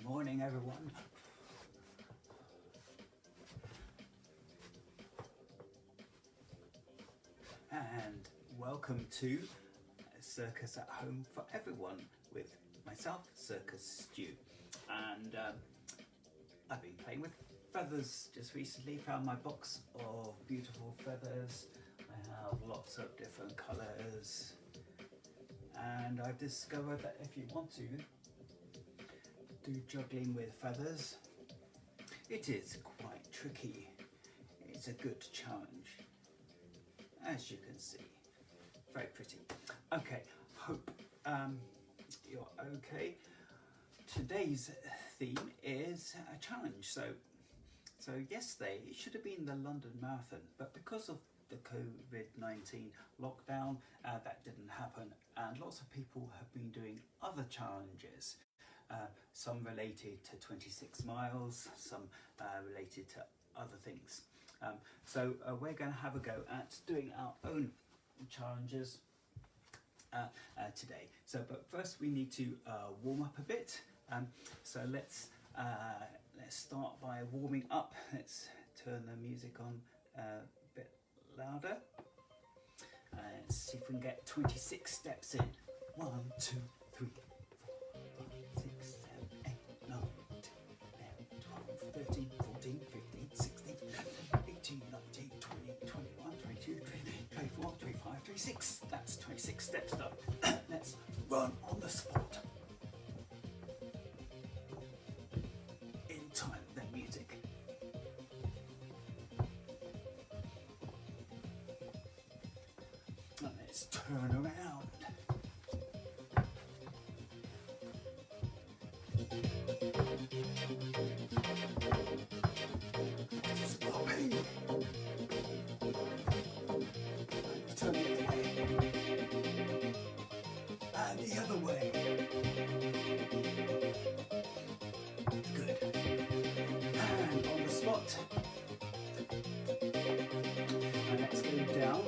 morning, everyone. And welcome to Circus at Home for Everyone with myself, Circus Stew. And I've been playing with feathers just recently, found my box of beautiful feathers. I have lots of different colours. And I've discovered that if you want to do juggling with feathers, it is quite tricky. It's a good challenge, as you can see. Very pretty. Okay, hope you're okay. Today's theme is a challenge. So yesterday it should have been the London Marathon, but because of the COVID-19 lockdown, that didn't happen, and lots of people have been doing other challenges, some related to 26 miles, some related to other things. So we're going to have a go at doing our own challenges today. But first we need to warm up a bit. So let's start by warming up. Let's turn the music on a bit louder. Let's see if we can get 26 steps in. 1, 2, 3, 4, 5, 6, 7, 8, 9, 10, 11, 12, 13, 14, 15, 16, 18, 19, 20, 21, 22, 23, 24, 25, 26. That's 26 steps done. Let's run on the spot. In time with the music. And let's turn around. It's popping. Turn it away. And the other way. Good. And on the spot. And let's go down.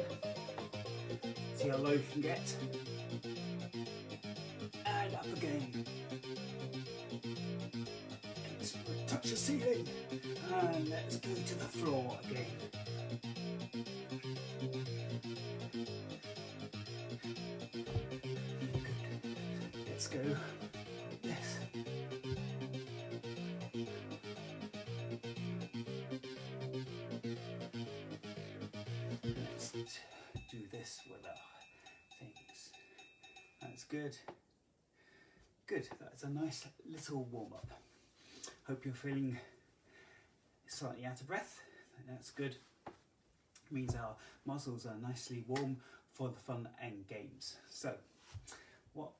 See how low you can get. And up again. Let's touch the ceiling. And let's go to the floor again. Good. Let's go like this. Let's do this with our things. That's good. Good, that's a nice little warm-up. Hope you're feeling slightly out of breath. That's good. It means our muscles are nicely warm for the fun and games. So, what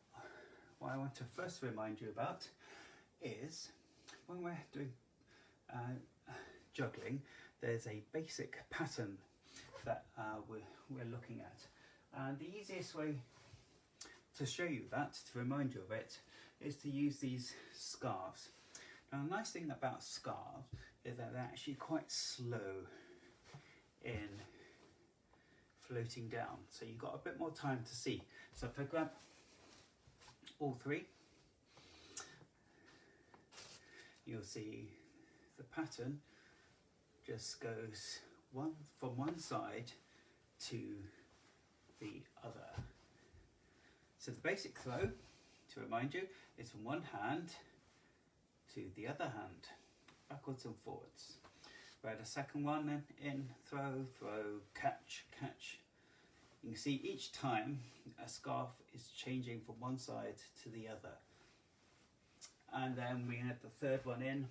I want to first remind you about is when we're doing juggling, there's a basic pattern that we're looking at. And the easiest way to show you that, to remind you of it, is to use these scarves. Now, the nice thing about scarves is that they're actually quite slow in floating down, so you've got a bit more time to see. So if I grab all three, you'll see the pattern just goes from one side to the other. So the basic throw, to remind you, is from one hand to the other hand, backwards and forwards. Where the second one, then in, throw, throw, catch, catch. You can see each time a scarf is changing from one side to the other. And then we add the third one in.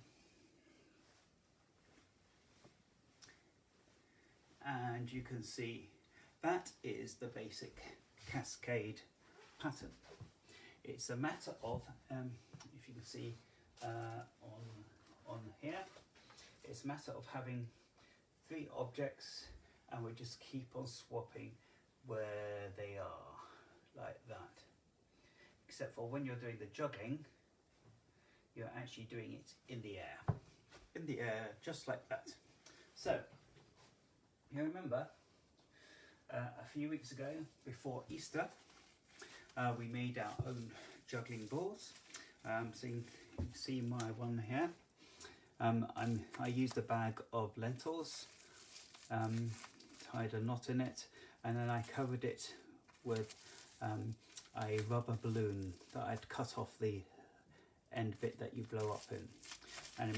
And you can see that is the basic cascade pattern. It's a matter of, if you can see on here, it's a matter of having three objects, and we just keep on swapping where they are, like that. Except for when you're doing the juggling, you're actually doing it in the air, just like that. So, you remember a few weeks ago, before Easter, we made our own juggling balls. So you can see my one here. I used a bag of lentils, tied a knot in it, and then I covered it with a rubber balloon that I'd cut off the end bit that you blow up in, and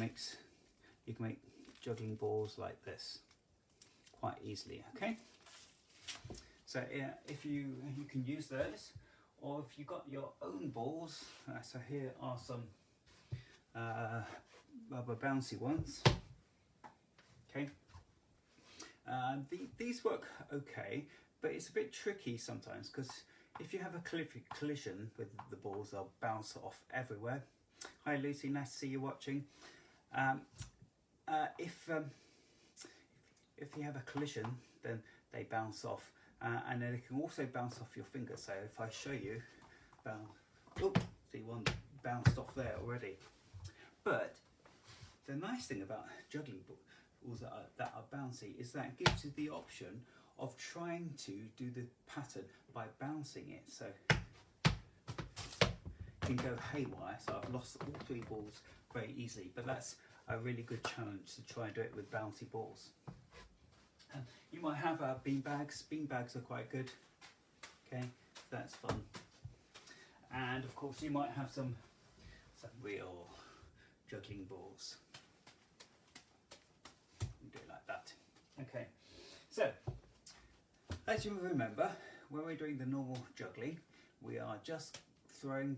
you can make juggling balls like this quite easily. Okay, so yeah, if you can use those, or if you've got your own balls. So here are some rubber bouncy ones. Okay, these work okay, but it's a bit tricky sometimes, because if you have a collision with the balls, they'll bounce off everywhere. Hi Lucy, nice to see you watching. If you have a collision, then they bounce off, and then it can also bounce off your finger. So if I show you, see one bounced off there already. But the nice thing about juggling balls that are bouncy is that it gives you the option of trying to do the pattern by bouncing it. So it can go haywire. So I've lost all 3 balls very easily, but that's a really good challenge to try and do it with bouncy balls. You might have bean bags. Bean bags are quite good. Okay, that's fun. And of course you might have some real juggling balls. You do it like that. Okay, so as you remember, when we're doing the normal juggling, we are just throwing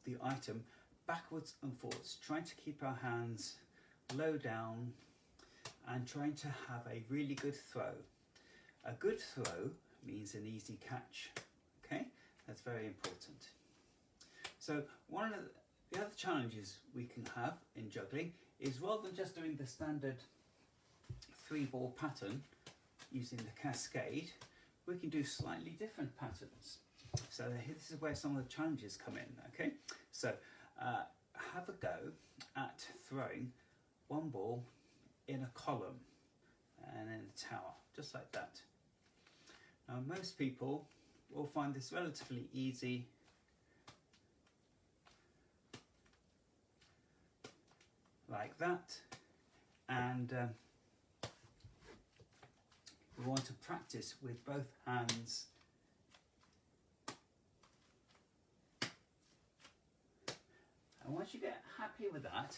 the item backwards and forwards, trying to keep our hands low down and trying to have a really good throw. A good throw means an easy catch. Okay, that's very important. So one of the other challenges we can have in juggling is, rather than just doing the standard 3-ball pattern using the cascade, we can do slightly different patterns. So this is where some of the challenges come in. Okay, so have a go at throwing one ball in a column and in a tower, just like that. Now most people will find this relatively easy, like that, and we want to practice with both hands. And once you get happy with that,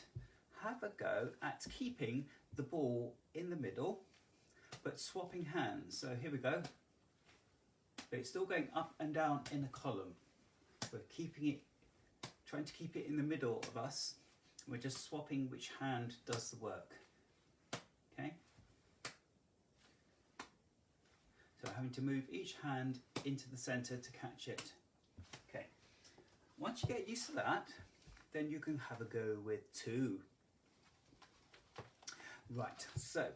have a go at keeping the ball in the middle, but swapping hands. So here we go. But it's still going up and down in a column. We're trying to keep it in the middle of us. We're just swapping which hand does the work. Okay? So having to move each hand into the center to catch it. Okay. Once you get used to that, then you can have a go with 2. Right, so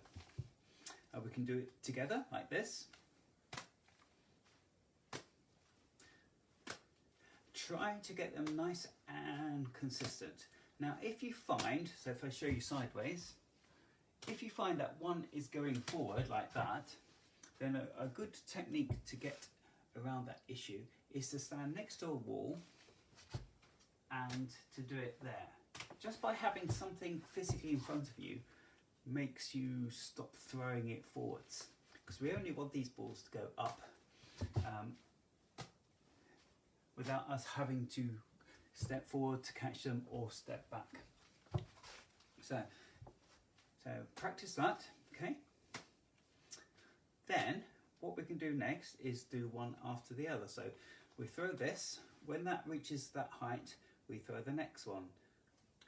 we can do it together like this. Try to get them nice and consistent. Now if you find, so if I show you sideways, if you find that one is going forward like that, then a good technique to get around that issue is to stand next to a wall and to do it there. Just by having something physically in front of you makes you stop throwing it forwards, because we only want these balls to go up without us having to step forward to catch them or step back. So practice that. Okay, then what we can do next is do one after the other. So we throw this, when that reaches that height we throw the next one,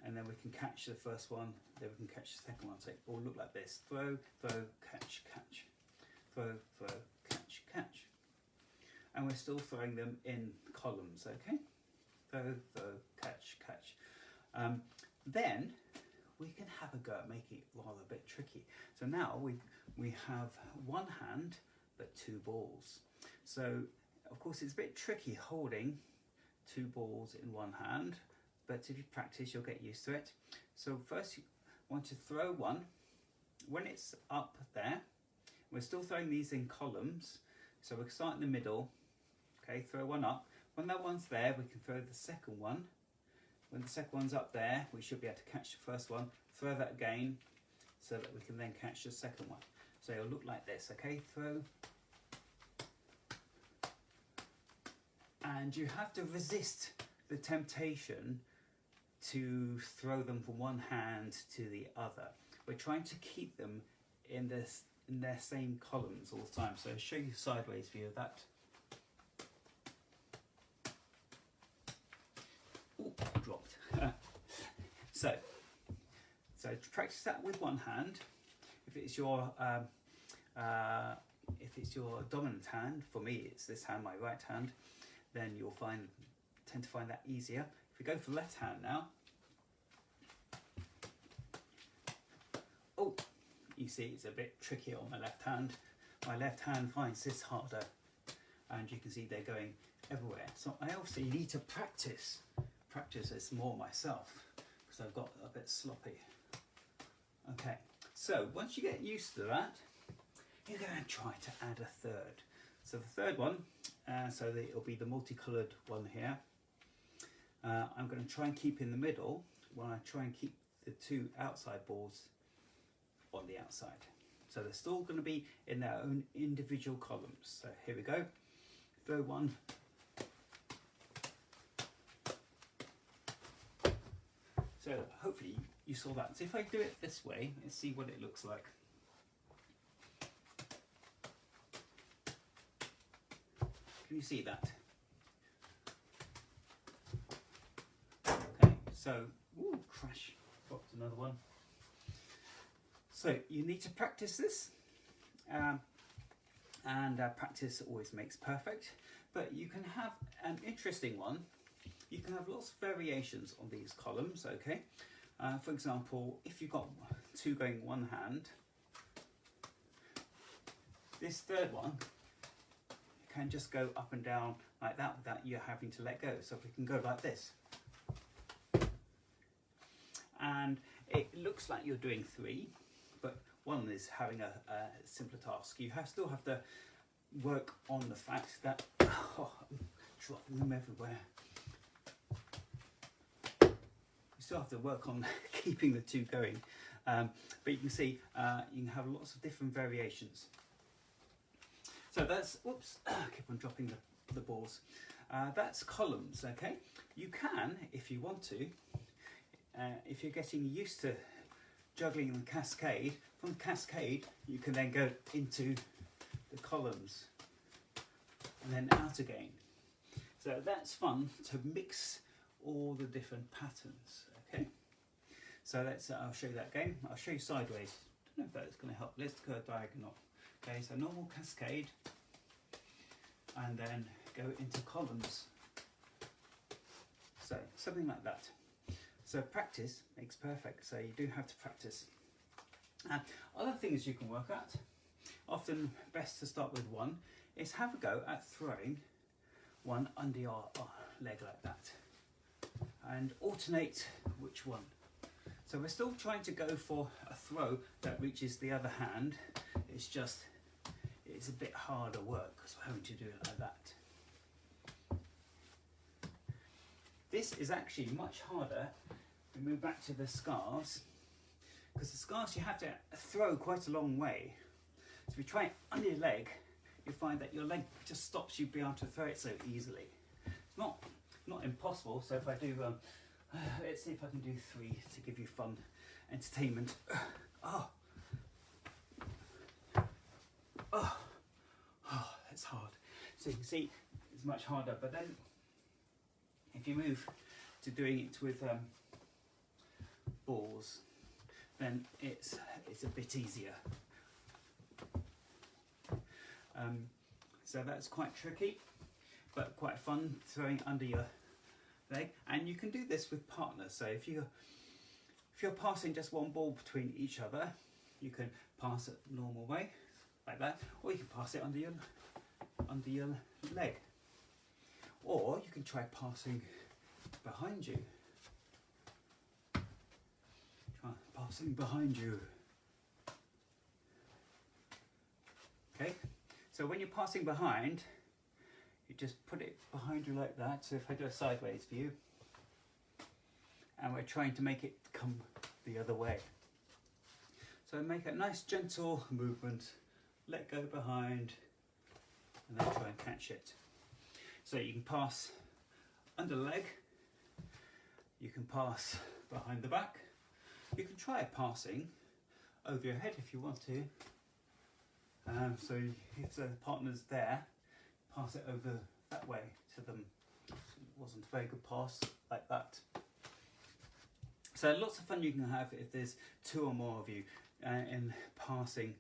and then we can catch the first one, then we can catch the second one. So it will look like this: throw, throw, catch, catch, throw, throw, catch, catch. And we're still throwing them in columns. Okay, throw, throw, catch, catch. Then we can have a go at making it rather a bit tricky. So now we have one hand but 2 balls. So of course it's a bit tricky holding 2 balls in one hand, but if you practice you'll get used to it. So first you want to throw one. When it's up there, we're still throwing these in columns, so we'll start in the middle. Okay, throw one up. When that one's there, we can throw the second one when the second one's up there, we should be able to catch the first one. Throw that again, so that we can then catch the second one. So it'll look like this, okay? Throw. And you have to resist the temptation to throw them from one hand to the other. We're trying to keep them in their same columns all the time. So I'll show you a sideways view of that. Ooh, dropped. so to practice that with one hand. If it's your dominant hand, for me it's this hand, my right hand, then you'll tend to find that easier. If we go for the left hand now, oh, you see it's a bit tricky on my left hand. My left hand finds this harder, and you can see they're going everywhere. So I obviously need to practice this more myself, because I've got a bit sloppy. Okay, so once you get used to that, you're going to try to add a third. So the third one, so that it'll be the multicoloured one here. I'm going to try and keep in the middle when I try and keep the two outside balls on the outside. So they're still going to be in their own individual columns. So here we go. Throw one. So hopefully you saw that. So if I do it this way, let's see what it looks like. Can you see that? Okay, so, ooh, crash, dropped another one. So you need to practice this, and practice always makes perfect, but you can have an interesting one. You can have lots of variations on these columns, okay? For example, if you've got two going one hand, this third one can just go up and down like that without you having to let go. So if we can go like this. And it looks like you're doing three, but one is having a simpler task. You still have to work on the fact that, oh, I'm dropping them everywhere. You still have to work on keeping the two going. But you can see you can have lots of different variations. So that's, whoops, keep on dropping the balls. That's columns, okay? You can, if you want to, if you're getting used to juggling the cascade, from the cascade you can then go into the columns and then out again. So that's fun to mix all the different patterns, okay? So I'll show you that again. I'll show you sideways. I don't know if that's going to help. Let's go diagonal. Okay, so normal cascade, and then go into columns. So something like that. So practice makes perfect. So you do have to practice. Other things you can work at, often best to start with one, is have a go at throwing one under your leg like that, and alternate which one. So we're still trying to go for a throw that reaches the other hand. It's just, it's a bit harder work because we're having to do it like that. This is actually much harder. We move back to the scarves, because the scarves you have to throw quite a long way. So if you try it under your leg, you find that your leg just stops you being able to throw it so easily. It's not impossible. So if I do, let's see if I can do three to give you fun entertainment. Oh, that's hard. So you can see it's much harder. But then if you move to doing it with balls, then it's a bit easier. So that's quite tricky, but quite fun, throwing under your leg. And you can do this with partners. So if you're passing just one ball between each other, you can pass it the normal way, like that, or you can pass it under your leg, or you can try passing behind you. Passing behind you. Okay, so when you're passing behind, you just put it behind you like that. So if I do a sideways view, and we're trying to make it come the other way. So make a nice gentle movement, let go behind, and then try and catch it. So you can pass under the leg, you can pass behind the back, you can try passing over your head if you want to. So if the partner's there, pass it over that way to them. So it wasn't a very good pass like that. So lots of fun you can have if there's two or more of you in passing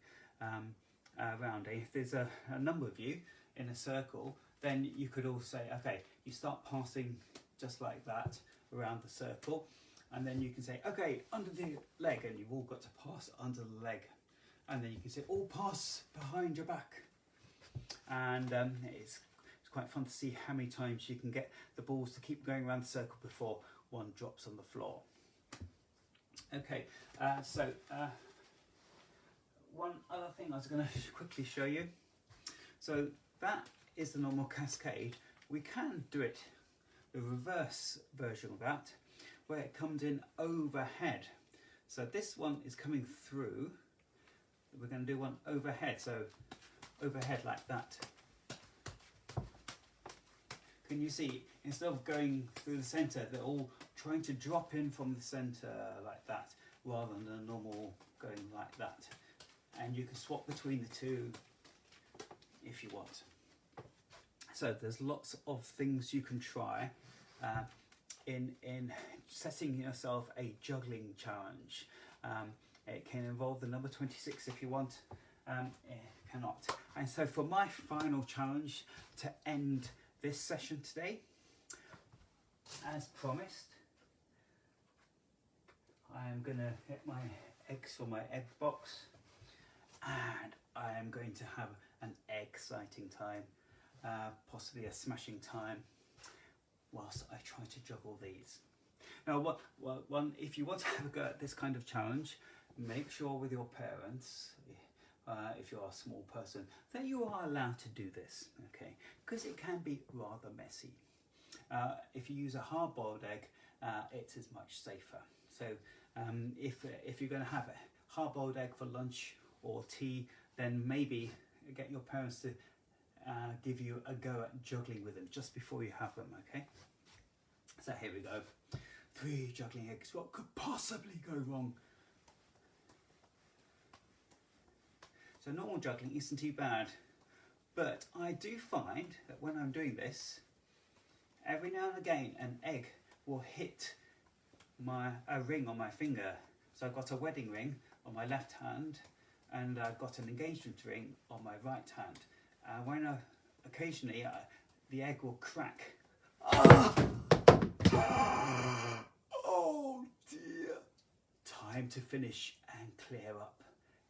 around. If there's a number of you in a circle, then you could all say, okay, you start passing just like that around the circle, and then you can say, okay, under the leg, and you've all got to pass under the leg. And then you can say, all pass behind your back. And it's quite fun to see how many times you can get the balls to keep going around the circle before one drops on the floor. Okay, so one other thing I was going to quickly show you. So that is the normal cascade. We can do it, the reverse version of that, where it comes in overhead. So this one is coming through. We're going to do one overhead, so overhead like that. Can you see, instead of going through the centre, they're all trying to drop in from the centre like that, rather than a normal going like that. And you can swap between the two if you want. So there's lots of things you can try in setting yourself a juggling challenge. It can involve the number 26 if you want, it cannot. And so for my final challenge to end this session today, as promised, I am going to get my eggs from my egg box, and I am going to have an exciting time, possibly a smashing time, whilst I try to juggle these. Now, if you want to have a go at this kind of challenge, make sure with your parents, if you are a small person, that you are allowed to do this, okay? Because it can be rather messy. If you use a hard-boiled egg, it is much safer. So if you're going to have a hard-boiled egg for lunch or tea, then maybe get your parents to give you a go at juggling with them just before you have them, okay? So here we go. 3 juggling eggs. What could possibly go wrong? So normal juggling isn't too bad, but I do find that when I'm doing this, every now and again an egg will hit a ring on my finger. So I've got a wedding ring on my left hand, and I've got an engagement ring on my right hand. Occasionally the egg will crack. Oh dear! Time to finish and clear up.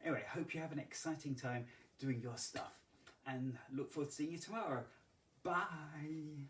Anyway, hope you have an exciting time doing your stuff, and look forward to seeing you tomorrow. Bye!